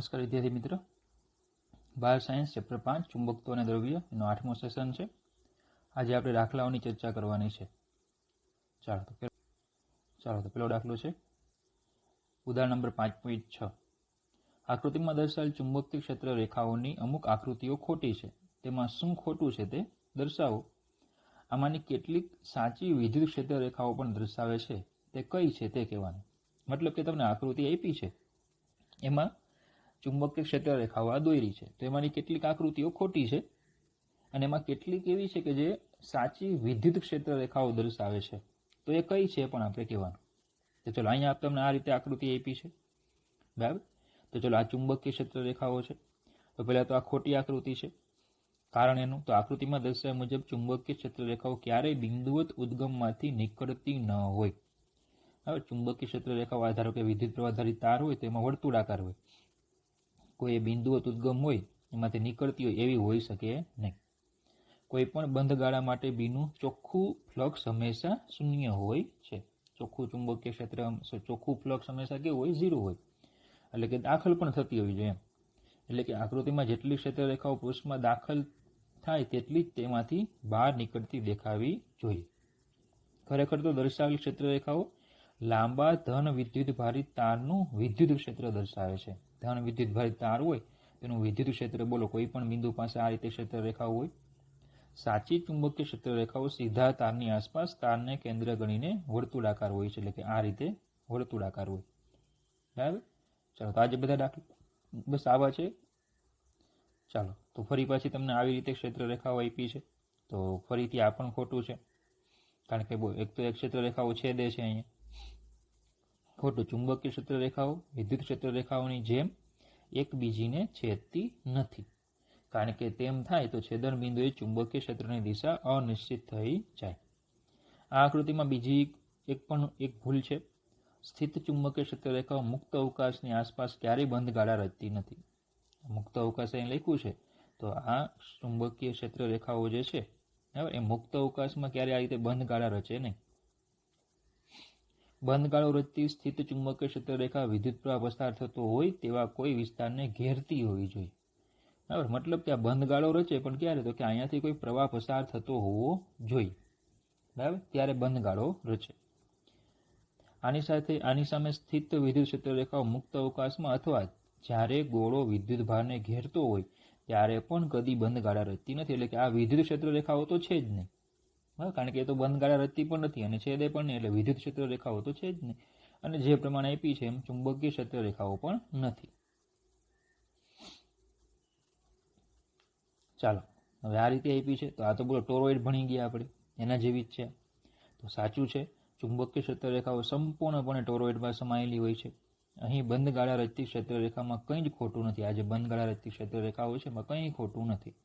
નમસ્કાર વિદ્યાર્થી મિત્રો, બાયો સાયન્સ ચેપ્ટર 5 ચુંબકત્વ અને દ્રવ્ય એનો 8મો સેશન છે. આજે આપણે દાખલાઓની ચર્ચા કરવાની છે. ચાલો તો પેલો દાખલો છે ઉદાહરણ નંબર 5.6. આકૃતિમાં દર્શાવેલ ચુંબકીય ક્ષેત્ર રેખાઓની અમુક આકૃતિઓ ખોટી છે, તેમાં શું ખોટું છે તે દર્શાવો. આમાંની કેટલીક સાચી વિદ્યુત ક્ષેત્ર રેખાઓ પણ દર્શાવે છે, તે કઈ છે તે કહેવાનું. મતલબ કે તમને આકૃતિ આપી છે, એમાં ચુંબકીય ક્ષેત્ર રેખાઓ આ દોરી છે, તો એમાંની કેટલીક આકૃતિઓ ખોટી છે અને એમાં કેટલીક એવી છે કે જે સાચી વિદ્યુત ક્ષેત્ર રેખાઓ દર્શાવે છે, તો એ કઈ છે પણ આપણે કહેવાનું. તો ચલો અહીંયા તમને આ રીતે આકૃતિ આપી છે, બરાબર. તો ચલો આ ચુંબકીય ક્ષેત્ર રેખાઓ છે. તો પહેલા તો આ ખોટી આકૃતિ છે. કારણ એનું તો આકૃતિમાં દર્શાવ્યા મુજબ ચુંબકીય ક્ષેત્ર રેખાઓ ક્યારેય બિંદુવત ઉદ્ગમમાંથી નીકળતી ન હોય. હવે ચુંબકીય ક્ષેત્ર રેખાઓ ધારો કે વિદ્યુત પ્રવાહ આધારિત તાર હોય તો એમાં વર્તુળાકાર હોય, કોઈ બિંદુવત ઉદ્ગમ હોય એમાંથી નીકળતી હોય એવી હોઈ શકે નહીં. કોઈ પણ બંધ ગાળા માટે બીનું ચોખ્ખું ફ્લક્સ હંમેશા શૂન્ય હોય છે. ચોખ્ખું ચુંબકીય ક્ષેત્ર ચોખ્ખું ફ્લક્સ હંમેશા કેવું હોય? 0 હોય. એટલે કે દાખલ પણ થતી હોવી જોઈએ એમ. એટલે કે આકૃતિમાં જેટલી ક્ષેત્ર રેખાઓ પૃષ્ઠમાં દાખલ થાય તેટલી જ તેમાંથી બહાર નીકળતી દેખાવી જોઈએ. ખરેખર તો દર્શાવેલ ક્ષેત્ર રેખાઓ લાંબા ધન વિદ્યુત ભારિત તારનું વિદ્યુત ક્ષેત્ર દર્શાવે છે. ધન વિદ્યુત ભારિત તાર હોય તેનું વિદ્યુત ક્ષેત્ર બોલો, કોઈ પણ બિંદુ પાસે આ રીતે ક્ષેત્ર રેખાઓ હોય. સાચી ચુંબકીય ક્ષેત્ર રેખાઓ સીધા તારની આસપાસ તારને કેન્દ્ર ગણીને વર્તુળાકાર હોય છે, એટલે કે આ રીતે વર્તુળાકાર હોય. બરાબર. ચાલો તો આજે બધા દાખલા બસ આવા છે. ચાલો તો ફરી પાછી તમને આવી રીતે ક્ષેત્ર રેખાઓ આપી છે, તો ફરીથી આ પણ ખોટું છે, કારણ કે એક તો એક ક્ષેત્ર રેખાઓ છેદે છે અહીંયા. ખોટું. ચુંબકીય ક્ષેત્ર રેખાઓ વિદ્યુત ક્ષેત્ર રેખાઓની જેમ એકબીજીને છેદતી નથી, કારણ કે તેમ થાય તો છેદન બિંદુએ ચુંબકીય ક્ષેત્રની દિશા અનિશ્ચિત થઈ જાય. આ આકૃતિમાં બીજી એક ભૂલ છે. સ્થિત ચુંબકીય ક્ષેત્ર રેખાઓ મુક્ત અવકાશની આસપાસ ક્યારેય બંધ ગાળા રચતી નથી. મુક્ત અવકાશ અહીં લખ્યું છે, તો આ ચુંબકીય ક્ષેત્ર રેખાઓ જે છે એ મુક્ત અવકાશમાં ક્યારે આ રીતે બંધ ગાળા રચે નહીં. બંધ ગાળો રચતી સ્થિત ચુંબકીય ક્ષેત્ર રેખા વિદ્યુત પ્રવાહ પસાર થતો હોય તેવા કોઈ વિસ્તારને ઘેરતી હોવી જોઈએ. બરાબર. મતલબ કે આ બંધ ગાળો રચે પણ ક્યારે? તો કે અહીંયાથી કોઈ પ્રવાહ પસાર થતો હોવો જોઈએ, બરાબર, ત્યારે બંધ ગાળો રચે. આની સામે સ્થિત વિદ્યુત ક્ષેત્ર રેખાઓ મુક્ત અવકાશમાં અથવા જ્યારે ગોળો વિદ્યુત ભારને ઘેરતો હોય ત્યારે પણ કદી બંધ ગાળા રચતી નથી. એટલે કે આ વિદ્યુત ક્ષેત્ર રેખાઓ તો છે જ નહીં, કારણ કે એ તો બંધ ગાળા રચતી પણ નથી અને છેદે પણ નહીં, એટલે વિદ્યુત ક્ષેત્ર રેખાઓ તો છે જ નહીં. અને જે પ્રમાણે આપી છે એમ ચુંબકીય ક્ષેત્ર રેખાઓ પણ નથી. ચાલો હવે આ રીતે આપી છે, તો આ તો બોલો ટોરોઇડ ભણી ગયા આપણે, એના જેવી જ છે. તો સાચું છે, ચુંબકીય ક્ષેત્ર રેખાઓ સંપૂર્ણપણે ટોરોઇડમાં સમાયેલી હોય છે. અહીં બંધ ગાળા રચતી ક્ષેત્ર રેખામાં કંઈ જ ખોટું નથી. આ જે બંધ ગાળા રચતી ક્ષેત્ર રેખાઓ છે એમાં કંઈ ખોટું નથી,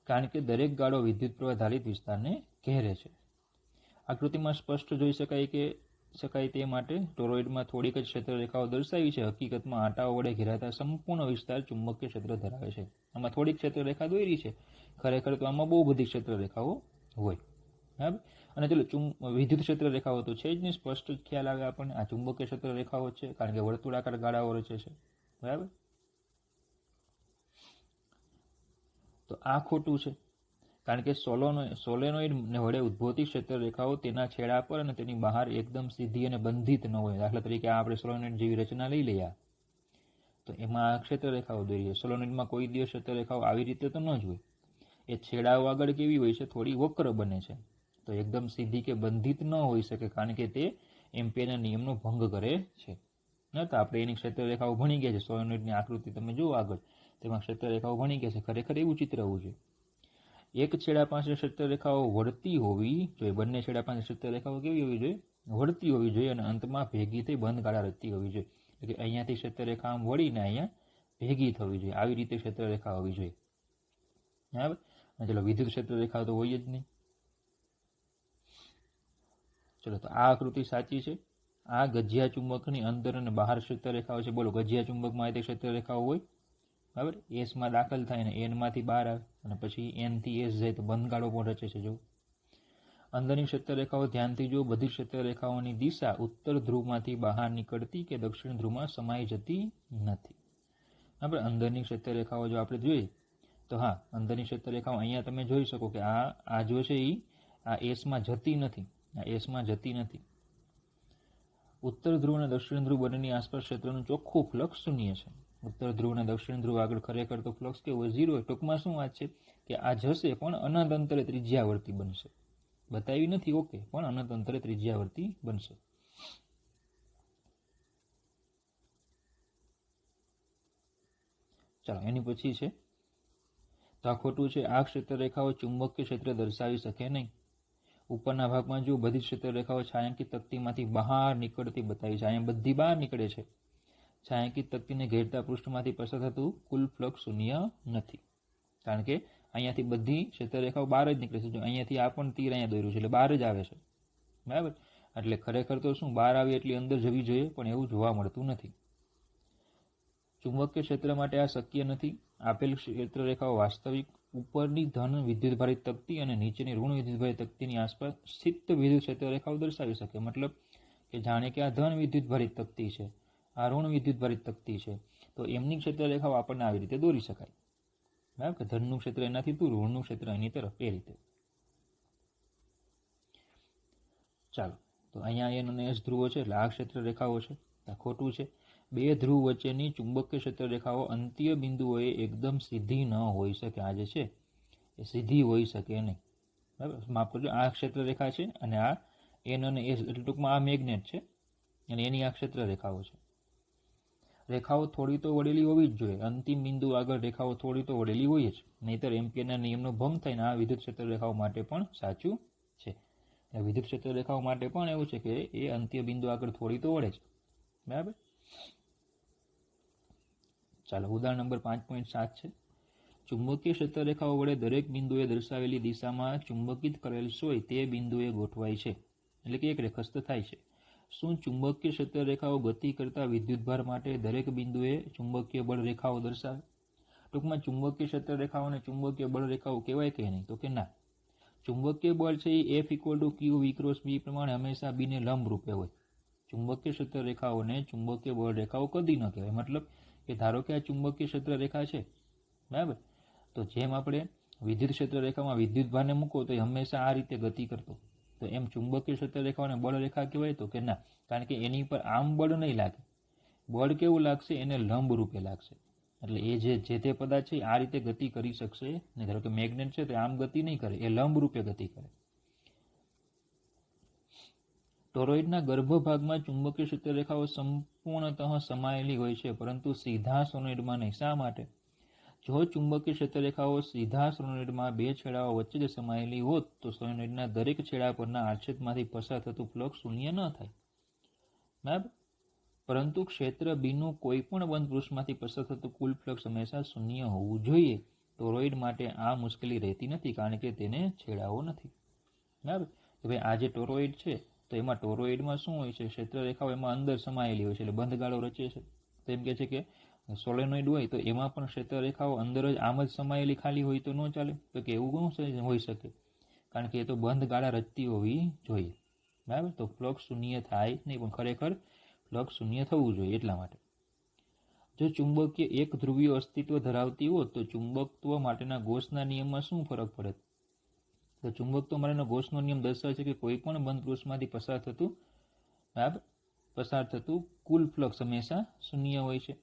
કારણ કે દરેક ગાળો વિદ્યુત પ્રવાહ ધારિત વિસ્તારને ઘેરે છે. આકૃતિમાં સ્પષ્ટ જોઈ શકાય તે માટે ટોરોઇડમાં થોડીક જ ક્ષેત્ર રેખાઓ દર્શાવી છે. હકીકતમાં આંટાઓ વડે ઘેરાતા સંપૂર્ણ વિસ્તાર ચુંબકીય ક્ષેત્ર ધરાવે છે. આમાં થોડીક ક્ષેત્ર રેખા દોરી છે, ખરેખર તો આમાં બહુ બધી ક્ષેત્ર રેખાઓ હોય. બરાબર. અને ચલો વિદ્યુત ક્ષેત્ર રેખાઓ તો છે જ નહીં, સ્પષ્ટ ખ્યાલ આવે આપણને. આ ચુંબકીય ક્ષેત્ર રેખાઓ છે, કારણ કે વર્તુળાકાર ગાળાઓ રચે છે. બરાબર. તો આ ખોટું છે, કારણ કે સોલેનોઇડ વડે ઉદ્ભવતી ક્ષેત્ર રેખાઓ તેના છેડા પર અને તેની બહાર એકદમ સીધી અને બંધિત ન હોય. દાખલા તરીકે આપણે સોલેનોઇડ જેવી રચના લઈ લઈએ તો એમાં ક્ષેત્ર રેખાઓ દોરીએ. સોલેનોઇડમાં કોઈ દિવસ ક્ષેત્ર રેખાઓ આવી રીતે તો ન જ હોય. એ છેડાઓ આગળ કેવી હોય છે? થોડી વક્ર બને છે, તો એકદમ સીધી કે બંધિત ન હોઈ શકે, કારણ કે તે એમ્પિયરના નિયમનો ભંગ કરે છે. તો આપણે એની ક્ષેત્ર રેખાઓ ભણી ગયા છે. સોલેનોઇડની આકૃતિ તમે જુઓ આગળ, તેમાં ક્ષેત્ર રેખાઓ ભણી ગયા છે. ખરેખર એવું ચિત્ર હોવું જોઈએ. એક છેડા પાસે ક્ષેત્ર રેખાઓ વળતી હોવી જોઈએ. બંને છેડા પાસે ક્ષેત્ર રેખાઓ કેવી હોવી જોઈએ? વળતી હોવી જોઈએ, અને અંતમાં ભેગી થઈ બંધ ગાળા રચતી હોવી જોઈએ. એટલે કે અહીંયાથી ક્ષેત્ર રેખા આમ વળીને અહીંયા ભેગી થવી જોઈએ. આવી રીતે ક્ષેત્ર રેખા હોવી જોઈએ. બરાબર. અને ચલો વિદ્યુત ક્ષેત્ર રેખા તો હોય જ નહીં. ચલો તો આ આકૃતિ સાચી છે. આ ગજિયા ચુંબકની અંદર અને બહાર ક્ષેત્ર રેખાઓ છે. બોલો ગજિયા ચુંબકમાં આ ક્ષેત્ર રેખાઓ હોય, બરાબર. એસમાં દાખલ થાય ને એનમાંથી બહાર આવે, અને પછી એનથી એસ જાય તો બંધ ગાળો પણ રચે છે. જો અંદરની ક્ષેત્ર રેખાઓ ધ્યાનથી જો, બધી ક્ષેત્ર રેખાઓની દિશા ઉત્તર ધ્રુવમાંથી બહાર નીકળતી કે દક્ષિણ ધ્રુવમાં સમાઈ જતી નથી. આપણે અંદરની ક્ષેત્રરેખાઓ જો આપણે જોઈએ તો હા, અંદરની ક્ષેત્રરેખાઓ અહીંયા તમે જોઈ શકો કે આ જો છે એ આ એસમાં જતી નથી, આ એસમાં જતી નથી. ઉત્તર ધ્રુવ અને દક્ષિણ ધ્રુવ બંનેની આસપાસ ક્ષેત્રનું ચોખ્ખું ફ્લક્સ શૂન્ય છે. ઉત્તર ધ્રુવ અને દક્ષિણ ધ્રુવ આગળ ખરેખર તો ફ્લક્સ કેવું હોય? 0. ટૂંકમાં શું વાત છે કે આ જશે પણ અનંત અંતરે ત્રિજ્યાવર્તી બનશે. બતાવી નથી, ઓકે, પણ અનંત અંતરે ત્રિજ્યાવર્તી બનશે. ચાલો એની પછી છે તો આ ખોટું છે. આ ક્ષેત્રરેખાઓ ચુંબકીય ક્ષેત્ર દર્શાવી શકે નહીં. ઉપરના ભાગમાં જો બધી ક્ષેત્રરેખાઓ છાંયાંકિત તકતીમાંથી બહાર નીકળતી બતાવી છે. અહીંયા બધી બહાર નીકળે છે. છાંયાંકિત તકતીને ઘેરતા પૃષ્ઠમાંથી પસાર થતું કુલ ફ્લક્સ શૂન્ય નથી, કારણ કે અહીંયાથી બધી ક્ષેત્રરેખાઓ બહાર જ નીકળે છે. જો અહીંયાથી આ પણ તીર અહીંયા દોર્યું છે એટલે બહાર જ આવે છે, બરાબર. એટલે ખરેખર તો શું બહાર આવી એટલી અંદર જવી જોઈએ, પણ એવું જોવા મળતું નથી. ચુંબકીય ક્ષેત્ર માટે આ શક્ય નથી. આપેલ ક્ષેત્રરેખાઓ વાસ્તવિક ઉપરની ધન વિદ્યુતભારિત તકતી અને નીચેની ઋણ વિદ્યુતભારિત તકતીની આસપાસ સ્થિત વિદ્યુત ક્ષેત્રરેખાઓ દર્શાવી શકે. મતલબ કે જાણે કે આ ધન વિદ્યુતભારિત તકતી છે, આ ઋણ વિદ્યુતભારિત તકતી છે, તો એમની ક્ષેત્રરેખાઓ આપણને આવી રીતે દોરી શકાય, બરાબર. કે ધનનું ક્ષેત્ર એનાથી દૂર, ઋણનું ક્ષેત્ર એની તરફ, એ રીતે. ચાલો, તો અહીંયા એન અને એસ ધ્રુવો છે એટલે આ ક્ષેત્રરેખાઓ છે. આ ખોટું છે. બે ધ્રુવ વચ્ચેની ચુંબકીય ક્ષેત્રરેખાઓ અંત્ય બિંદુઓએ એકદમ સીધી ન હોઈ શકે. આ જે છે એ સીધી હોઈ શકે નહીં, બરાબર. માફ કરજો, આ ક્ષેત્રરેખા છે અને આ એન અને એસ એટલે ટૂંકમાં આ મેગ્નેટ છે અને એની આ ક્ષેત્રરેખાઓ છે. રેખાઓ થોડી તો વળેલી હોવી જ જોઈએ. અંતિમ બિંદુ આગળ રેખાઓ થોડી તો વળેલી હોય જ, નહીતર એમ્પિયરના નિયમનો ભંગ થઈને આ વિદ્યુત ક્ષેત્રરેખાઓ માટે પણ સાચું છે. વિદ્યુત ક્ષેત્રરેખાઓ માટે પણ એવું છે કે એ અંત્ય બિંદુ આગળ થોડી તો વળે છે, બરાબર. ચાલો, ઉદાહરણ નંબર 5.7 છે. ચુંબકીય ક્ષેત્રરેખાઓ વડે દરેક બિંદુએ દર્શાવેલી દિશામાં ચુંબકિત કરેલ સોય તે બિંદુએ ગોઠવાય છે, એટલે કે એક રેખસ્થ થાય છે. શું ચુંબકીય ક્ષેત્રરેખાઓ ગતિ કરતા વિદ્યુતભાર માટે દરેક બિંદુએ ચુંબકીય બળ રેખાઓ દર્શાવે? ટૂંકમાં ચુંબકીય ક્ષેત્રરેખાઓ અને ચુંબકીય બળ રેખાઓ કહેવાય કે નહીં? તો કે ના. ચુંબકીય બળ છે એ F = Q V × B પ્રમાણે હંમેશા B ને લંબ રૂપે હોય. ચુંબકીય ક્ષેત્રરેખાઓને ચુંબકીય બળ રેખાઓ કદી ન કહેવાય. મતલબ કે ધારો કે આ ચુંબકીય ક્ષેત્રરેખા છે, બરાબર, તો જેમ આપણે વિદ્યુત ક્ષેત્રરેખામાં વિદ્યુતભારને મૂકો તો એ હંમેશા આ રીતે ગતિ કરતો, તો એમ ચુંબકીય ક્ષેત્રરેખાઓને બળરેખા કહેવાય? તો કે ના, કારણ કે એની પર આમ બળ નહીં લાગે. બળ કેવું લાગશે? એને લંબ રૂપે લાગશે. એટલે એ જે તે પદાર્થ છે આ રીતે ગતિ કરી શકશે નહીં. ધારો કે મેગ્નેટ છે તો આમ ગતિ નહીં કરે, એ લંબ રૂપે ગતિ કરે. ટોરોઇડના ગર્ભભાગમાં ચુંબકીય ક્ષેત્રરેખાઓ સંપૂર્ણતઃ સમાયેલી હોય છે, પરંતુ સીધા સોલેનોઇડમાં નહીં. શા માટે? જો ચુંબકીય ક્ષેત્રરેખાઓ સીધા સોલેનોઇડમાં બે છેડાઓ વચ્ચે જ સમાયેલી હોત તો સોલેનોઇડના દરેક છેડા પરના આડછેદમાંથી પસાર થતું ફ્લક્સ શૂન્ય ન થાય, બરાબર. પરંતુ ક્ષેત્ર બીનું કોઈ પણ બંધ પૃષ્ઠમાંથી પસાર થતું કુલ ફ્લક્સ હંમેશા શૂન્ય હોવું જોઈએ. ટોરોઇડ માટે આ મુશ્કેલી રહેતી નથી, કારણ કે તેને છેડાઓ નથી, બરાબર. કે ભાઈ આ જે ટોરોઇડ છે તો એમાં ટોરોઇડમાં શું હોય છે? ક્ષેત્રરેખાઓ એમાં અંદર સમાયેલી હોય છે, એટલે બંધ ગાળો રચે છે. તો એમ કે છે કે સોલેનોઇડ હોય તો એમાં પણ ક્ષેત્રરેખાઓ અંદર જ આમ જ સમાયેલી ખાલી હોય તો ન ચાલે. તો કે એવું શું હોઈ શકે? કારણ કે એ તો બંધ ગાળા રચતી હોવી જોઈએ, બરાબર. તો ફ્લક્સ શૂન્ય થાય નહીં, પણ ખરેખર ફ્લક્સ શૂન્ય થવું જોઈએ એટલા માટે. જો ચુંબકીય એક ધ્રુવીય અસ્તિત્વ ધરાવતી હોત તો ચુંબકત્વ માટેના ગૌસના નિયમમાં શું ફરક પડે? તો ચુંબકત્વ માટેનો ગૌસનો નિયમ દર્શાવે છે કે કોઈ પણ બંધ પૃષ્ઠમાંથી પસાર થતું કુલ ફ્લક્સ હંમેશા શૂન્ય હોય છે.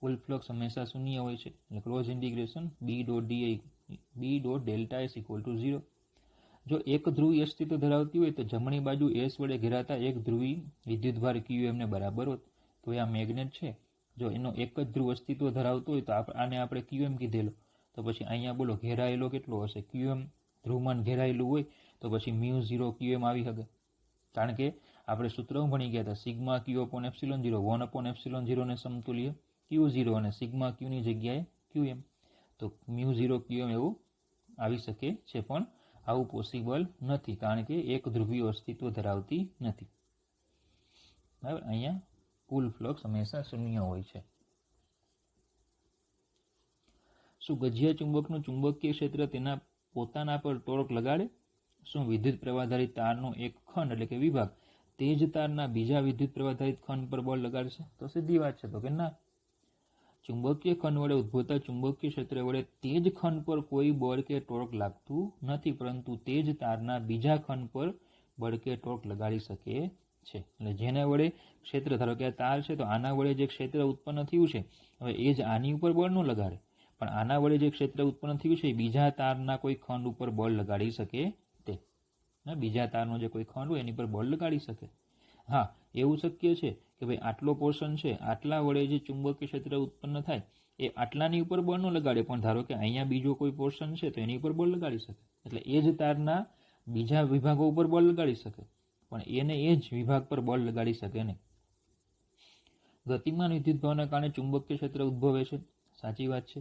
કુલ ફ્લક્સ હંમેશા શૂન્ય હોય છે. એટલે ક્લોઝ ઇન્ટિગ્રેશન B.Δs = 0. જો એક ધ્રુવી અસ્તિત્વ ધરાવતી હોય તો જમણી બાજુ S વડે ઘેરાતા એક ધ્રુવી વિદ્યુતભાર QM ને બરાબર હોત. તો આ મેગ્નેટ છે, જો એનો એક જ ધ્રુવ અસ્તિત્વ ધરાવતો હોય તો આને આપણે QM કીધેલો, તો પછી અહીંયા બોલો ઘેરાયેલો કેટલો હશે? QM. ધ્રુવમાન ઘેરાયેલું હોય તો પછી μ0 QM આવી શકે, કારણ કે આપણે સૂત્ર ભણી ગયા હતા સિગ્મા Q/ε0 1/ε0 ને સમતુલ્ય Q0 અને સિગ્મા Q ની જગ્યાએ QM. તો μ0 QM એવું આવી શકે છે, પણ આવું પોસિબલ નથી, કારણ કે એક ધ્રુવીય અસ્તિત્વ ધરાવતી નથી, બરાબર. અહીંયા કુલ ફ્લક્સ હંમેશા શૂન્ય હોય છે. શું ગજિયા ચુંબકનું ચુંબકીય ક્ષેત્ર તેના પોતાના પર ટોર્ક લગાડે? શું વિદ્યુત પ્રવાહધારિત તારનો એક ખંડ એટલે કે વિભાગ તે જ તારના બીજા વિદ્યુત પ્રવાહધારિત ખંડ પર બળ લગાડશે? તો સીધી વાત છે, તો કે ના. ચુંબકીય ખંડ વડે ઉદ્ભવતા ચુંબકીય ક્ષેત્ર વડે તે જ ખંડ પર કોઈ બળ કે ટોર્ક લાગતું નથી, પરંતુ તે જ તારના બીજા ખંડ પર બળ કે ટોર્ક લગાડી શકે છે. એટલે જેના વડે ક્ષેત્ર, ધારો કે આ તાર છે તો આના વડે જે ક્ષેત્ર ઉત્પન્ન થયું છે, હવે એ જ આની ઉપર બળ ન લગાડે, પણ આના વડે જે ક્ષેત્ર ઉત્પન્ન થયું છે એ બીજા તારના કોઈ ખંડ ઉપર બળ લગાડી શકે તે. બીજા તારનો જે કોઈ ખંડ હોય એની પર બળ લગાડી શકે. હા, એવું શક્ય છે કે ભાઈ આટલો પોર્શન છે, આટલા વડે જે ચુંબકીય ક્ષેત્ર ઉત્પન્ન થાય એ આટલાની ઉપર બળ ન લગાડે, પણ ધારો કે અહીંયા બીજો કોઈ પોર્શન છે તો એની ઉપર બળ લગાડી શકે. એટલે એ જ તારના બીજા વિભાગો ઉપર બળ લગાડી શકે, પણ એને એ જ વિભાગ પર બળ લગાડી શકે નહીં. ગતિમાન વિદ્યુતભાવના કારણે ચુંબકીય ક્ષેત્ર ઉદ્ભવે છે, સાચી વાત છે.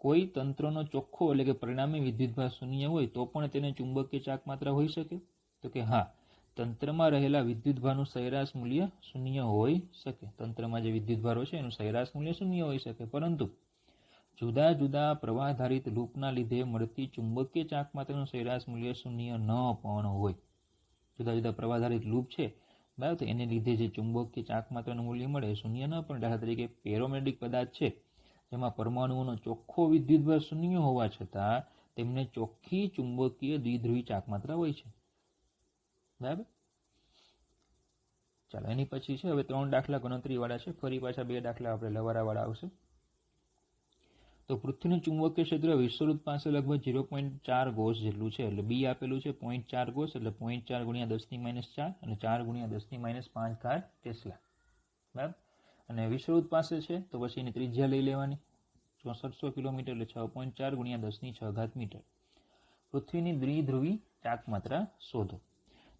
કોઈ તંત્રનો ચોખ્ખો એટલે કે પરિણામી વિદ્યુતભાર શૂન્ય હોય તો પણ તેને ચુંબકીય ચાક માત્રા હોઈ શકે? તો કે હા, તંત્રમાં રહેલા વિદ્યુતભારનું સરેરાશ મૂલ્ય શૂન્ય હોઈ શકે. તંત્રમાં જે વિદ્યુતભારો છે એનું સરેરાશ મૂલ્ય શૂન્ય હોઈ શકે, પરંતુ જુદા જુદા પ્રવાહધારિત લૂપના લીધે મળતી ચુંબકીય ચાક માત્રાનું સરેરાશ મૂલ્ય શૂન્ય ન પણ હોય. જુદા જુદા પ્રવાહધારિત લૂપ છે બરાબર, તો એને લીધે જે ચુંબકીય ચાક માત્રાનું મૂલ્ય મળે એ શૂન્ય ન પણ. દાખલા તરીકે પેરોમેગ્નેટિક પદાર્થ છે જેમાં પરમાણુઓનો ચોખ્ખો વિદ્યુતભાર શૂન્ય હોવા છતાં તેમને ચોખ્ખી ચુંબકીય દ્વિધ્રુવી ચાક માત્રા હોય છે. બરાબર. ચાલો, એની પછી છે હવે 3 દાખલા ગણતરીવાળા છે. ફરી પાછા 2 દાખલા આપણે લવારાવાળા આવશે. તો પૃથ્વીનું ચુંબકીય ક્ષેત્ર વિષુવવૃત્ત પાસે લગભગ 0.4 ગોસ જેટલું છે. એટલે બી આપેલું છે 0.4 ગોસ, એટલે 0.4 ગુણ્યા 10⁻⁴ અને 4 ગુણ્યા 10⁻5 ઘાત ટેસ્લા. બરાબર. અને વિષુવવૃત્ત પાસે છે તો પછી એની ત્રિજ્યા લઈ લેવાની 6400 કિલોમીટર, એટલે 6.4 ગુણ્યા 10⁻6 ઘાત મીટર. પૃથ્વીની દ્વિધ્રુવી ચાક માત્રા શોધો.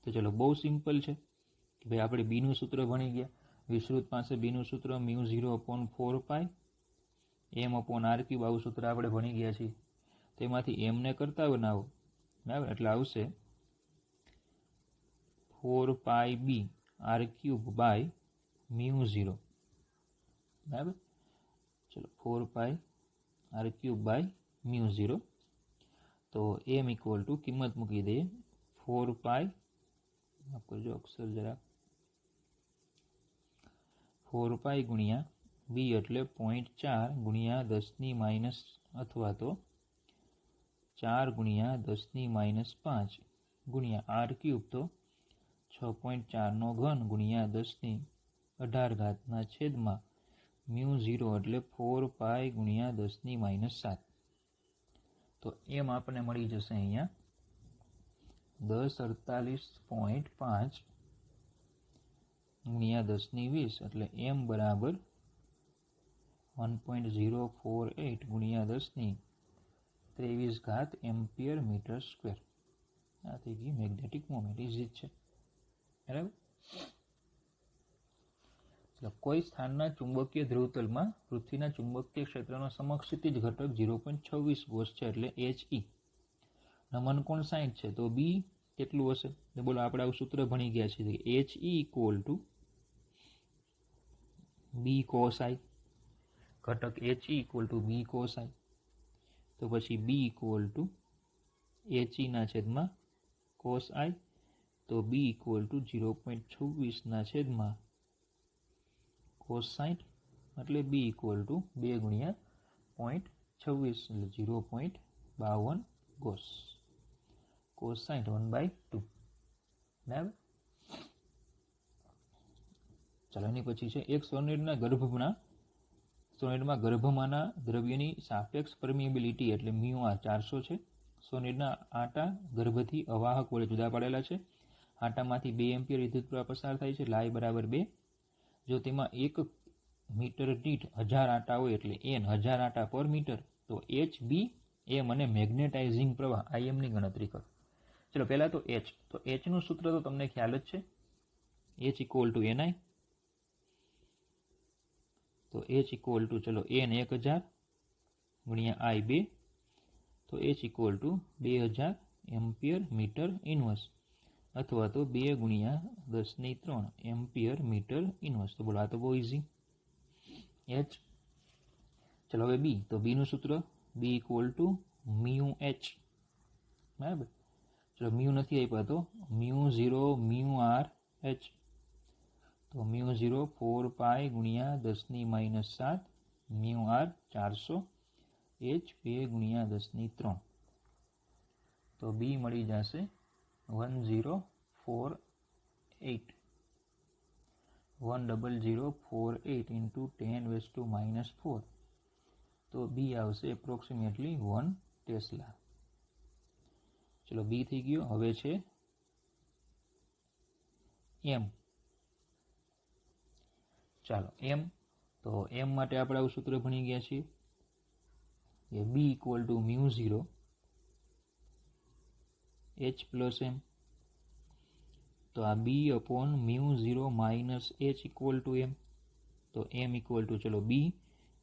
તો ચલો, બહુ સિમ્પલ છે કે ભાઈ આપણે બીનું સૂત્ર ભણી ગયા. વિષુવવૃત્ત પાસે બીનું સૂત્ર μ0/4π m/r3, આવું સૂત્ર આપણે ભણી ગયા છીએ. તેમાંથી એમને કરતા બનાવો, બરાબર, એટલે આવશે 4πb r3/μ0. બરાબર. ચલો, 4πr3/μ0. તો m = કિંમત મૂકી દઈએ 4π, માફ કરજો અક્ષર જરા, 4π ગુણ્યા બી એટલે 0.4 ગુણ્યા 10⁻, અથવા તો 4 ગુણ્યા 10⁻5 ગુણ્યા r3, તો 6.4 ઘન ગુણ્યા 10⁸ ઘાતના છેદમાં μ0 એટલે 4π ગુણ્યા 10⁻7. તો એમ આપણને મળી જશે અહીંયા 1048.5 ગુણ્યા 10⁻20, એટલે m બરાબર 1.048 ગુણ્યા 10⁻23 ઘાત એમ્પિયર મીટર સ્ક્વેર. આ થઈ ગઈ મેગ્નેટિક મોમેન્ટ. ઇઝી છે, બરાબર. કોઈ સ્થાનના ચુંબકીય ધ્રુવતલમાં પૃથ્વીના ચુંબકીય ક્ષેત્રનો સમક્ષિતિજ ઘટક 0.26 ગોસ છે, એટલે HE. નમન કોણ 60 છે, તો બી કેટલું હશે? બોલો, આપણે આવું સૂત્ર ભણી ગયા છીએ કે HE = B cos I. ઘટક HE = B cos I. તો પછી B = HE ના છેદમાં cos I, તો B = 0.26 ના છેદમાં cos 60, એટલે B = 2 ગુણ્યા 0.26, એટલે 0.52 ગોસ. cos 60 1/2. બરાબર. ચાલો, એની પછી છે એક સોનેટના ગર્ભમાંના દ્રવ્યની સાપેક્ષ પરમિએબિલિટી એટલે μr 400 છે. સોનેટના આટા ગર્ભથી અવાહક વડે જુદા પાડેલા છે. આટામાંથી 2 એમ્પિયર વિદ્યુતપ્રવાહ પસાર થાય છે. લાઈ બરાબર 2. જો તેમાં 1 મીટર દીઠ 1000 આટા હોય એટલે n 1000 આટા પર મીટર, તો HB એમ અને મેગ્નેટાઇઝિંગ પ્રવાહ IM ની ગણતરી કરો. ચલો, પહેલા તો H. તો H નું સૂત્ર તો તમને ખ્યાલ જ છે, H = NI. તો H = ચલો n 1000 ગુણ્યા I 2, તો H = 2000 એમ્પિયર મીટર ઇન્વર્સ, અથવા તો 2 ગુણ્યા 10⁻³ એમ્પિયર મીટર ઇન્વર્સ. તો બોલો, આ તો બહુ ઇઝી. H. ચલો, હવે B. તો B નું સૂત્ર B = μH. બરાબર. ચલો, મ્યુ નથી આપ્યા તો μ0 μRH. તો μ0 4π ગુણ્યા 10⁻7 મ્યુ આર 400 h 2 ગુણ્યા 10⁻3 તો બી મળી જશે 1048 ઇન્ટુ 10⁻⁻4 તો બી આવશે એપ્રોક્સિમેટલી 1 ટેસ્લા. ચલો બી થઈ ગયો. હવે છે એમ. ચાલો એમ, તો એમ માટે આપણે આવું સૂત્ર ભણી ગયા છીએ કે B equal to mu 0 h plus M. તો આ B upon mu 0 minus h equal to M. તો એમ ઇક્વલ ટુ ચલો બી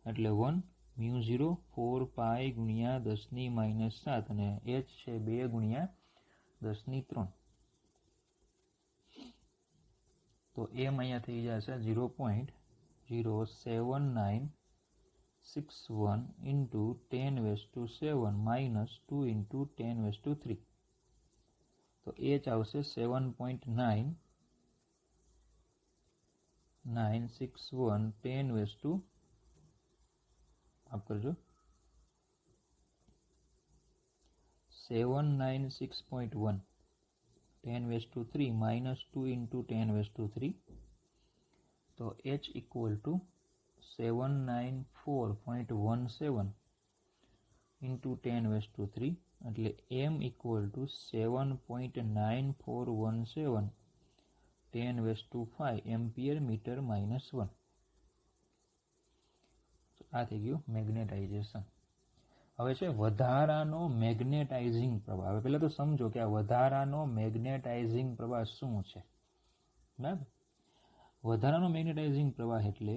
એટલે 1 મ્યુ 0 4 પાઈ ગુણ્યા 10⁻⁻7 અને h છે 2 ગુણ્યા 10⁻3. તો એમ અહીંયા થઈ જશે 0.07961 ઇન્ટુ 10⁻7 માઇનસ 2 ઇન્ટુ 10⁻3. તો h આવશે 7.961 માફ કરજો 796.1 10⁻3 માઇનસ 2 ઇન્ટુ 10⁻3. તો h ઇક્વલ ટુ 794.17 ઇન્ટુ 10⁻3 એટલે m equal to 7.9417 10⁻5 ampere metre minus 1. આ થઈ ગયું મેગ્નેટાઇઝેશન. હવે છે વધારાનો મેગ્નેટાઇઝિંગ પ્રવાહ. હવે પહેલાં તો સમજો કે આ વધારાનો મેગ્નેટાઇઝિંગ પ્રવાહ શું છે. બરાબર, વધારાનો મેગ્નેટાઇઝિંગ પ્રવાહ એટલે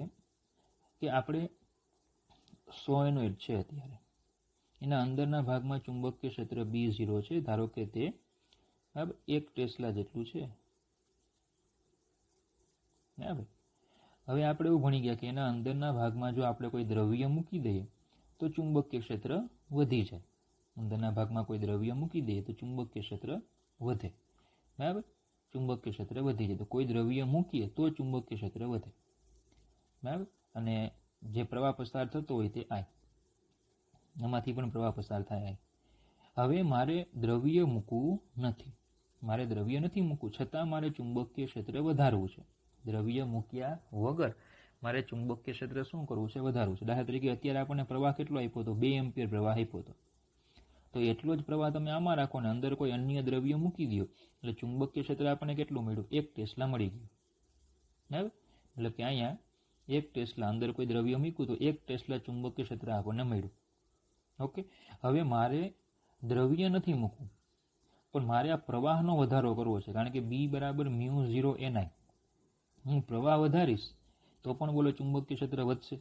કે આપણે સોલેનોઇડ છે અત્યારે, એના અંદરના ભાગમાં ચુંબકીય ક્ષેત્ર B0 છે. ધારો કે તે બરાબર 1 ટેસ્લા જેટલું છે. બરાબર, હવે આપણે એવું ભણી ગયા કે એના અંદરના ભાગમાં જો આપણે કોઈ દ્રવ્ય મૂકી દઈએ તો ચુંબકીય ક્ષેત્ર વધી જાય. અંદરના ભાગમાં કોઈ દ્રવ્ય મૂકી દઈએ તો ચુંબકીય ક્ષેત્ર વધે. બરાબર, ચુંબકીય ક્ષેત્ર વધી જાય. તો કોઈ દ્રવ્ય મૂકીએ તો ચુંબકીય ક્ષેત્ર વધે. બરાબર, અને જે પ્રવાહ પસાર થતો હોય તે I, એમાંથી પણ પ્રવાહ પસાર થાય I. હવે મારે દ્રવ્ય મૂકવું નથી, છતાં મારે ચુંબકીય ક્ષેત્ર વધારવું છે. દ્રવ્ય મૂક્યા વગર મારે ચુંબકીય ક્ષેત્ર શું કરવું છે? વધારવું છે. દાખલા તરીકે અત્યારે આપણને પ્રવાહ કેટલો આપ્યો હતો? 2 એમ્પિયર પ્રવાહ આપ્યો હતો. તો એટલો જ પ્રવાહ તમે આમાં રાખો ને અંદર કોઈ અન્ય દ્રવ્ય મૂકી દો એટલે ચુંબકીય ક્ષેત્ર આપણને કેટલું મળ્યું? 1 ટેસ્લા મળી ગયું. બરાબર, એટલે કે અહીંયા 1 ટેસ્લા અંદર કોઈ દ્રવ્ય મૂક્યું તો 1 ટેસ્લા ચુંબકીય ક્ષેત્ર આપણને મળ્યું. ઓકે, હવે મારે દ્રવ્ય નથી મૂકવું, પણ મારે આ પ્રવાહનો વધારો કરવો છે. કારણ કે બી બરાબર મ્યુ 0 NI. હું પ્રવાહ વધારીશ તો પણ બોલો ચુંબકીય ક્ષેત્ર વધશે.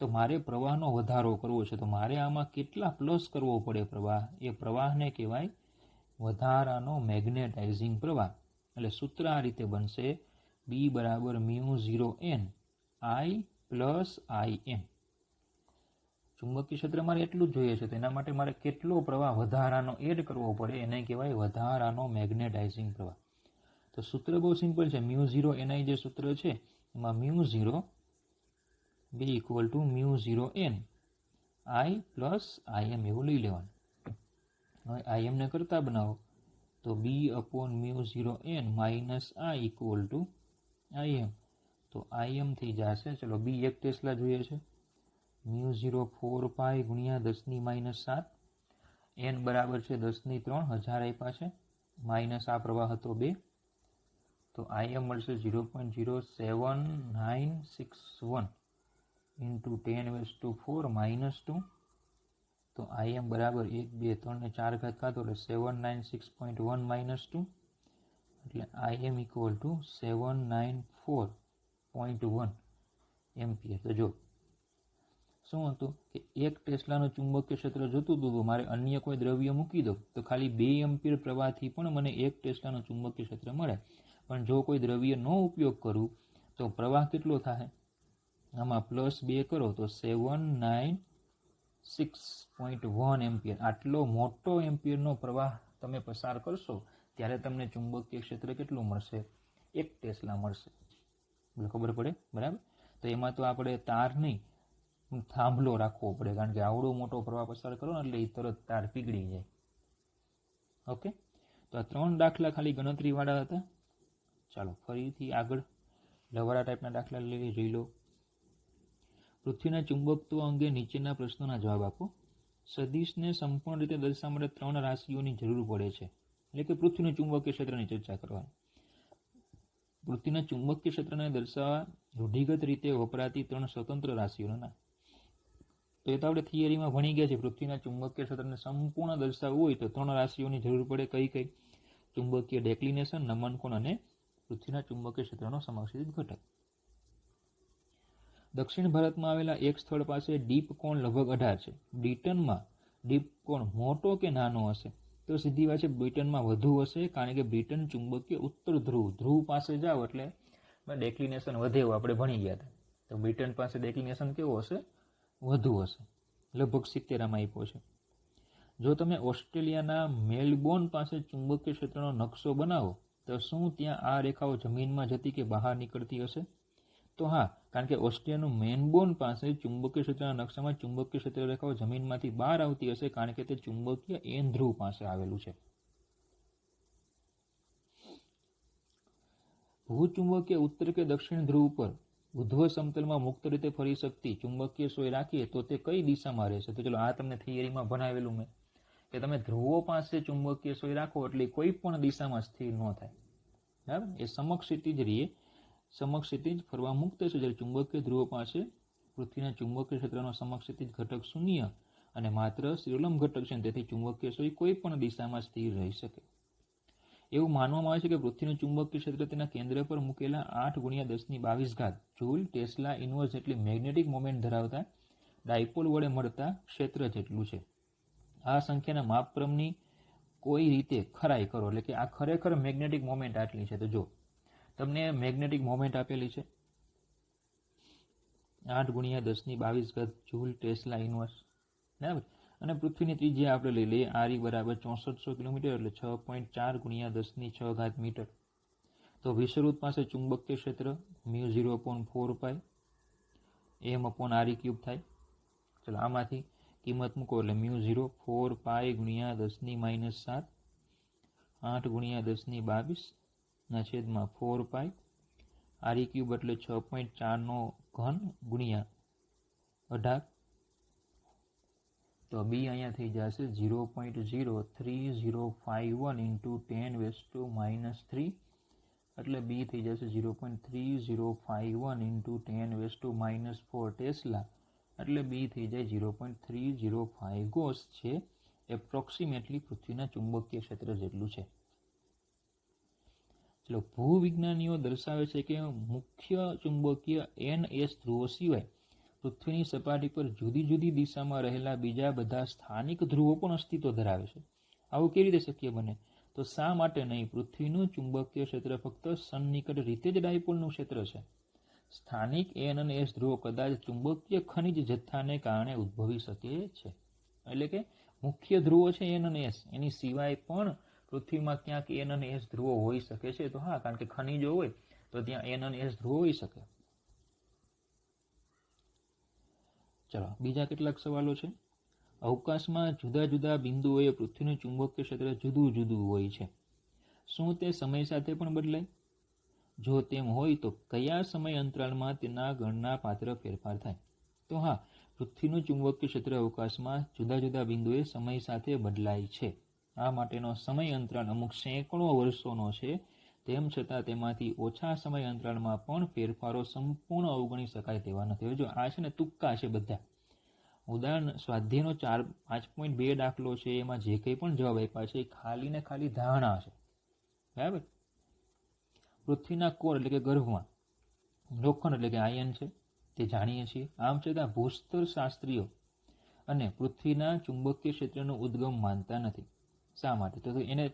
તો મારે પ્રવાહનો વધારો કરવો છે. તો મારે આમાં કેટલા પ્લસ કરવો પડે પ્રવાહ? એ પ્રવાહને કહેવાય વધારાનો મેગ્નેટાઇઝિંગ પ્રવાહ. એટલે સૂત્ર આ રીતે બનશે બી બરાબર mu 0 N I plus IM. ચુંબકીય ક્ષેત્ર મારે એટલું જ જોઈએ છે, તો એના માટે મારે કેટલો પ્રવાહ વધારાનો એડ કરવો પડે એને કહેવાય વધારાનો મેગ્નેટાઇઝિંગ પ્રવાહ. તો સૂત્ર બહુ સિમ્પલ છે. મ્યુ 0 NI જે સૂત્ર છે એમાં mu 0 B equal to mu 0 N I plus IM એવું લઈ લેવાનું. હવે IM ને કરતા બનાવો તો B upon mu 0 N minus I equal to IM. તો IM થઈ જશે, ચલો બી 1 ટેસ્લા જોઈએ છે, મ્યુ 0 4 પાઈ ગુણ્યા 10⁻⁷. N બરાબર છે 10⁻3 1000 આપ્યા છે, માઇનસ આ પ્રવાહ હતો 2. તો IM મળશે 0.07961 ઇન્ટુ 10⁻⁴ માઇનસ 2. તો IM બરાબર 1 2 3 ને 4 ઘાત કાઢો એટલે 796.1 માઇનસ 2 એટલે IM ઇક્વલ ટુ 794.1 એમ્પિયર. તો જો શું હતું કે 1 ટેસ્લાનું ચુંબકીય ક્ષેત્ર જોતું હતું, મારે અન્ય કોઈ દ્રવ્ય મૂકી દો તો ખાલી 2 એમ્પિયર પ્રવાહથી પણ મને 1 ટેસ્લાનું ચુંબકીય ક્ષેત્ર મળે. પણ જો કોઈ દ્રવ્યનો ઉપયોગ કરું તો પ્રવાહ કેટલો થાય? આમાં પ્લસ 2 કરો તો 796.1 એમ્પિયર. આટલો મોટો એમ્પિયરનો પ્રવાહ તમે પસાર કરશો ત્યારે તમને ચુંબકીય ક્ષેત્ર કેટલું મળશે? 1 ટેસ્લા મળશે. ખબર પડે? બરાબર. તો એમાં તો આપણે તાર નહીં, થાંભલો રાખવો પડે, કારણ કે આવડો મોટો પ્રવાહ પસાર કરો ને એટલે એ તરત તાર પીગળી જાય. ઓકે, તો આ 3 દાખલા ખાલી ગણતરીવાળા હતા. ચાલો ફરીથી આગળ લવારા ટાઈપના દાખલા જોઈ લો. પૃથ્વીના ચુંબકત્વ અંગે નીચેના પ્રશ્નોના જવાબ આપો. સદિશને સંપૂર્ણ રીતે દર્શાવવા માટે 3 રાશિઓની જરૂર પડે છે. એટલે કે પૃથ્વીનું ચુંબકીય ક્ષેત્રની ચર્ચા કરવાની. પૃથ્વીના ચુંબકીય ક્ષેત્રને દર્શાવવા રૂઢિગત રીતે વપરાતી 3 સ્વતંત્ર રાશિઓના નામ. તો એ તો આપણે થિયરીમાં ભણી ગયા છે. પૃથ્વીના ચુંબકીય ક્ષેત્રને સંપૂર્ણ દર્શાવવું હોય તો 3 રાશિઓની જરૂર પડે. કઈ કઈ? ચુંબકીય ડેક્લિનેશન, નમન કોણ અને પૃથ્વીના ચુંબકીય ક્ષેત્રનો સમક્ષિત ઘટક. દક્ષિણ ભારતમાં આવેલા એક સ્થળ પાસે ડીપ કોણ લગભગ 18 છે. બ્રિટનમાં ડીપ કોણ મોટો કે નાનો હશે? તો સીધી વાત છે, બ્રિટનમાં વધુ હશે, કારણ કે બ્રિટન ચુંબકીય ઉત્તર ધ્રુવ પાસે જાઓ એટલે ડેક્લિનેશન વધે એવું આપણે ભણી ગયા હતા. તો બ્રિટન પાસે ડેક્લિનેશન કેવો હશે? વધુ હશે, લગભગ 70 આપ્યો છે. જો તમે ઓસ્ટ્રેલિયાના મેલબોર્ન પાસે ચુંબકીય ક્ષેત્રનો નકશો બનાવો તો શું ત્યાં આ રેખાઓ જમીનમાં જતી કે બહાર નીકળતી હશે? તો હા, કારણ કે ઓસ્ટ્રેલિયાનું મેલબોર્ન પાસે ચુંબકીય ક્ષેત્રના નકશામાં ચુંબકીય ક્ષેત્ર રેખાઓ જમીનમાંથી બહાર આવતી હશે, કારણ કે તે ચુંબકીય એન ધ્રુવ પાસે આવેલું છે. ભૂચુંબકીય ઉત્તર કે દક્ષિણ ધ્રુવ પર ઉધ્વ સમતલમાં મુક્ત રીતે ફરી શકતી ચુંબકીય સોય રાખીએ તો તે કઈ દિશામાં રહેશે? તો ચલો આ તમને થિયરીમાં ભણાવેલું મેં કે તમે ધ્રુવો પાસે ચુંબકીય સોય રાખો એટલે કોઈ પણ દિશામાં સ્થિર ન થાય. બરાબર, એ સમક્ષિતિજ રહીએ, સમક્ષિતિજ ફરવા મુક્ત છે. જ્યારે ચુંબકીય ધ્રુવો પાસે પૃથ્વીના ચુંબકીય ક્ષેત્રનો સમક્ષિતિજ ઘટક 0 અને માત્ર શ્રીલંબ ઘટક છે, તેથી ચુંબકીય સોય કોઈ પણ દિશામાં સ્થિર રહી શકે. એવું માનવામાં આવે છે કે પૃથ્વીનું ચુંબકીય ક્ષેત્ર તેના કેન્દ્ર પર મૂકેલા 8×1022 જૂલ ટેસ્લા ઇન્વર્સ જેટલી મેગ્નેટિક મોમેન્ટ ધરાવતા ડાયપોલ વડે મળતા ક્ષેત્ર જેટલું છે. આ સંખ્યાના માપક્રમની કોઈ રીતે ખરાઈ કરો, એટલે કે આ ખરેખર મેગ્નેટિક મોમેન્ટ આટલી છે. તો જો તમને મેગ્નેટિક મોમેન્ટ આપેલી છે 8×1022 જૂલ ટેસ્લા ઇન્વર્સ, બરાબર, અને પૃથ્વીની ત્રિજ્યા આપણે લઈ લઈએ આરી બરાબર 6400 કિલોમીટર, એટલે 6.4×10⁶ મીટર. તો વિષુવવૃત્ત પાસે ચુંબકીય ક્ષેત્ર μ0/4π m/r³ થાય. ચલો આમાંથી કિંમત મૂકો એટલે μ0 4π × 10⁻⁷ 8×10⁻²2/4π r³ એટલે 6.4 તો બી અહીંયા થઈ જશે 0.03051 × 10⁻³ એટલે બી થઈ જશે 0.3051 × 10⁻⁴ ટેસ્લા, એટલે બી થઈ જાય 0.305 ગોસ છે. એપ્રોક્સિમેટલી પૃથ્વીના ચુંબકીય ક્ષેત્ર જેટલું છે. ચલો, ભૂવિજ્ઞાનીઓ દર્શાવે છે કે મુખ્ય ચુંબકીય NS ધ્રુવો સિવાય પૃથ્વીની સપાટી પર જુદી જુદી દિશામાં રહેલા બીજા બધા સ્થાનિક ધ્રુવો પણ અસ્તિત્વ ધરાવે છે. આવું કેવી રીતે શક્ય બને? તો શા માટે નહીં? પૃથ્વીનું ચુંબકીય ક્ષેત્ર ફક્ત સન્નિકટ રીતે જ ડાયપોલનું ક્ષેત્ર છે. સ્થાનિક N અને S ધ્રુવો કદાચ ચુંબકીય ખનિજ જથ્થાને કારણે ઉદ્ભવી શકે છે. એટલે કે મુખ્ય ધ્રુવો છે N અને S, એની સિવાય પણ પૃથ્વીમાં ક્યાંક N અને S ધ્રુવો હોઈ શકે છે. તો હા, કારણ કે ખનિજો હોય તો ત્યાં N અને S ધ્રુવો હોઈ શકે. ચલો બીજા કેટલાક સવાલો છે. અવકાશમાં જુદા જુદા બિંદુઓએ પૃથ્વીનું ચુંબકીય ક્ષેત્ર જુદું જુદું હોય છે. શું તે સમય સાથે પણ બદલાય? જો તેમ હોય તો કયા સમય અંતરાળમાં તેના ગણના પાત્ર ફેરફાર થાય? તો હા, પૃથ્વીનું ચુંબકીય ક્ષેત્ર અવકાશમાં જુદા જુદા બિંદુએ સમય સાથે બદલાય છે. આ માટેનો સમય અંતરાળ અમુક સેંકડો વર્ષોનો છે. તેમ છતાં તેમાંથી ઓછા સમય અંતરાળમાં પણ ફેરફારો સંપૂર્ણ અવગણી શકાય તેવા નથી. હવે જો આ છે ને તુક્કા છે બધા. ઉદાહરણ સ્વાધ્યાયનો 5.2 દાખલો છે, એમાં જે કંઈ પણ જવાબ આપ્યા છે એ ખાલી ને ખાલી ધારણા છે. બરાબર, પૃથ્વીના કોર એટલે કે ગર્ભમાં લોખંડ એટલે કે આયન છે, તે જાણીએ છીએ. આમ છતાં ભૂસ્તર શાસ્ત્રીઓ અને પૃથ્વીના ચુંબકીય ક્ષેત્રનો ઉદ્ગમ માનતા નથી. શા માટે? તો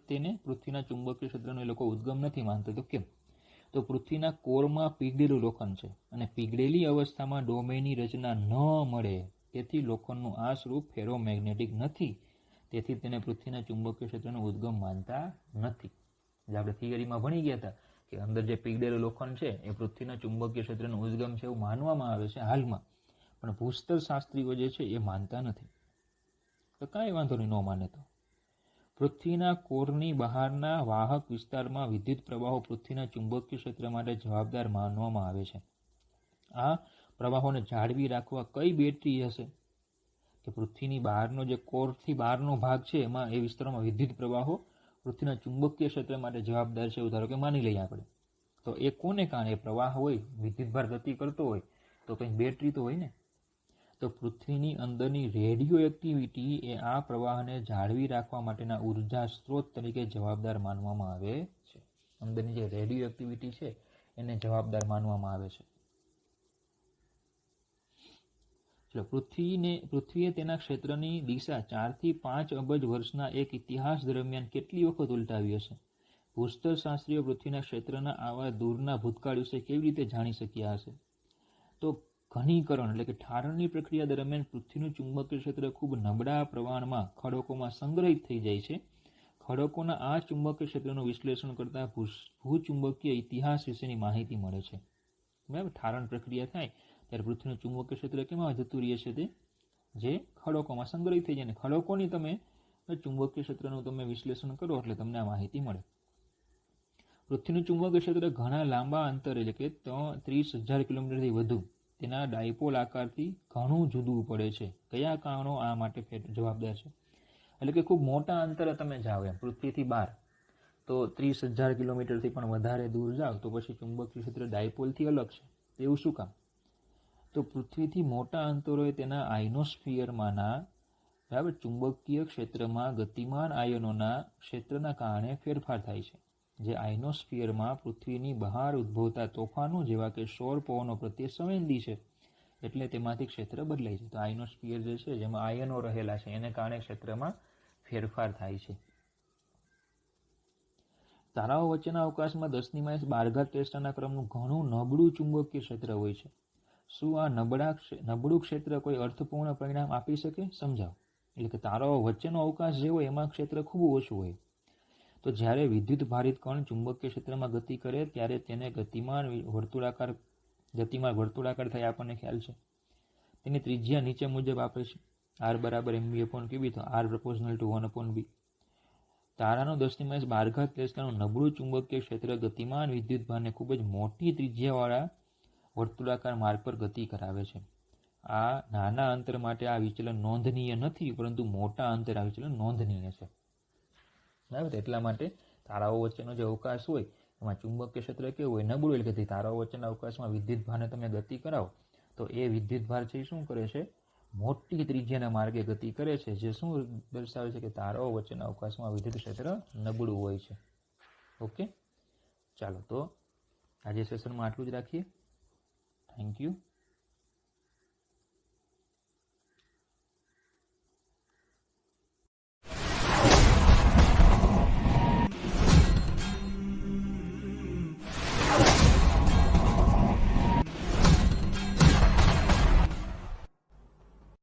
તેને પૃથ્વીના ચુંબકીય ક્ષેત્રનો એ લોકો ઉદ્ગમ નથી માનતા. તો કેમ? તો પૃથ્વીના કોરમાં પીગળેલું લોખંડ છે અને પીગળેલી અવસ્થામાં ડોમેનની રચના ન મળે, તેથી લોખંડનું આ સ્વરૂપ ફેરોમેગ્નેટિક નથી. તેથી તેને પૃથ્વીના ચુંબકીય ક્ષેત્રનો ઉદ્ગમ માનતા નથી. જે આપણે થિયરીમાં ભણી ગયા હતા કે અંદર જે પીગળેલું લોખંડ છે એ પૃથ્વીના ચુંબકીય ક્ષેત્રનો ઉદ્ગમ છે એવું માનવામાં આવે છે હાલમાં, પણ ભૂસ્તર શાસ્ત્રીઓ જે છે એ માનતા નથી. તો કાંઈ વાંધો નહીં, ન માને તો. પૃથ્વીના કોરની બહારના વાહક વિસ્તારમાં વિદ્યુત પ્રવાહો પૃથ્વીના ચુંબકીય ક્ષેત્ર માટે જવાબદાર માનવામાં આવે છે. આ પ્રવાહોને જાળવી રાખવા કઈ બેટરી હશે? કે પૃથ્વીની બહારનો જે કોરથી બહારનો ભાગ છે એમાં એ વિસ્તારોમાં વિદ્યુત પ્રવાહો પૃથ્વીના ચુંબકીય ક્ષેત્ર માટે જવાબદાર છે, ધારો કે માની લઈએ આપણે. તો એ કોને કારણે પ્રવાહ હોય, વિદ્યુતભાર ગતિ કરતો હોય તો કંઈક બેટરી તો હોય ને. તો પૃથ્વીની અંદરની રેડિયો એક્ટિવિટી એ આ પ્રવાહને જાળવી રાખવા માટેના ઉર્જા સ્ત્રોત તરીકે જવાબદાર માનવામાં આવે છે. અંદરની જે રેડિયો એક્ટિવિટી છે એને જવાબદાર માનવામાં આવે છે. ચલો, પૃથ્વીએ તેના ક્ષેત્રની દિશા 4 થી 5 અબજ વર્ષના એક ઇતિહાસ દરમિયાન કેટલી વખત ઉલટાવી હશે? ભૂસ્તર શાસ્ત્રીઓ પૃથ્વીના ક્ષેત્રના આવા દૂરના ભૂતકાળ વિશે કેવી રીતે જાણી શક્યા હશે? તો ઘનીકરણ એટલે કે ઠારણની પ્રક્રિયા દરમિયાન પૃથ્વીનું ચુંબકીય ક્ષેત્ર ખૂબ નબળા પ્રમાણમાં ખડકોમાં સંગ્રહિત થઈ જાય છે. ખડકોના આ ચુંબકીય ક્ષેત્રનું વિશ્લેષણ કરતા ભૂચુંબકીય ઇતિહાસ વિશેની માહિતી મળે છે. બરાબર, ઠારણ પ્રક્રિયા થાય ત્યારે પૃથ્વીનું ચુંબકીય ક્ષેત્ર કેમાં જતું રહે છે? તે જે ખડકોમાં સંગ્રહિત થઈ જાય ને ખડકોની તમે ચુંબકીય ક્ષેત્રનું તમે વિશ્લેષણ કરો એટલે તમને આ માહિતી મળે. પૃથ્વીનું ચુંબકીય ક્ષેત્ર ઘણા લાંબા અંતરે એટલે કે 30,000 કિલોમીટરથી વધુ તેના ડાયપોલ આકારથી ઘણું જુદું પડે છે. કયા કારણો આ માટે જવાબદાર છે? એટલે કે ખૂબ મોટા અંતરે તમે જાઓ એમ પૃથ્વીથી બહાર, તો 30,000 કિલોમીટરથી પણ વધારે દૂર જાઓ તો પછી ચુંબકીય ક્ષેત્ર ડાયપોલથી અલગ છે. એવું શું કામ? તો પૃથ્વીથી મોટા અંતરોએ તેના આયનોસ્ફિયરમાંના બરાબર ચુંબકીય ક્ષેત્રમાં ગતિમાન આયનોના ક્ષેત્રના કારણે ફેરફાર થાય છે. જે આયનોસ્ફિયરમાં પૃથ્વીની બહાર ઉદ્ભવતા તોફાનો જેવા કે સૌર પવનો પ્રત્યે સંવેદી છે, એટલે તેમાંથી ક્ષેત્ર બદલાય છે. તો આયનોસ્ફિયર જે છે જેમાં આયનો રહેલા છે એને કારણે ક્ષેત્રમાં ફેરફાર થાય છે. તારાઓ વચ્ચેના અવકાશમાં 10⁻12 ટેસ્લાના ક્રમનું ઘણું નબળું ચુંબકીય ક્ષેત્ર હોય છે. શું આ નબળું ક્ષેત્ર કોઈ અર્થપૂર્ણ પરિણામ આપી શકે? સમજાવો. એટલે કે તારાઓ વચ્ચેનો અવકાશ જે હોય એમાં ક્ષેત્ર ખૂબ ઓછું હોય. તો જ્યારે વિદ્યુત ભારિત કણ ચુંબકીય ક્ષેત્રમાં ગતિ કરે ત્યારે તેને ગતિમાન વર્તુળાકાર થાય આપણને ખ્યાલ છે. તેની ત્રિજ્યા નીચે મુજબ આપે છે. R = mv/kb, તો R = 1/b. તારાનો 10⁻12 ટેસ્લાનું નબળું ચુંબકીય ક્ષેત્ર ગતિમાન વિદ્યુતભારને ખૂબ જ મોટી ત્રિજ્યાવાળા વર્તુળાકાર માર્ગ પર ગતિ કરાવે છે. આ નાના અંતર માટે આ વિચલન નોંધનીય નથી, પરંતુ મોટા અંતર આ વિચલન નોંધનીય છે. બરાબર, એટલા માટે તારાઓ વચ્ચેનો જે અવકાશ હોય એમાં ચુંબકીય ક્ષેત્ર કેવું હોય? નબળું. એટલે કે તારાઓ વચ્ચેના અવકાશમાં વિદ્યુતભારને તમે ગતિ કરાવો તો એ વિદ્યુતભાર છે એ શું કરે છે? મોટી ત્રિજ્યાના માર્ગે ગતિ કરે છે, જે શું દર્શાવે છે? કે તારાઓ વચ્ચેના અવકાશમાં વિદ્યુત ક્ષેત્ર નબળું હોય છે. ઓકે, ચાલો તો આજે સેશનમાં આટલું જ રાખીએ. Thank you.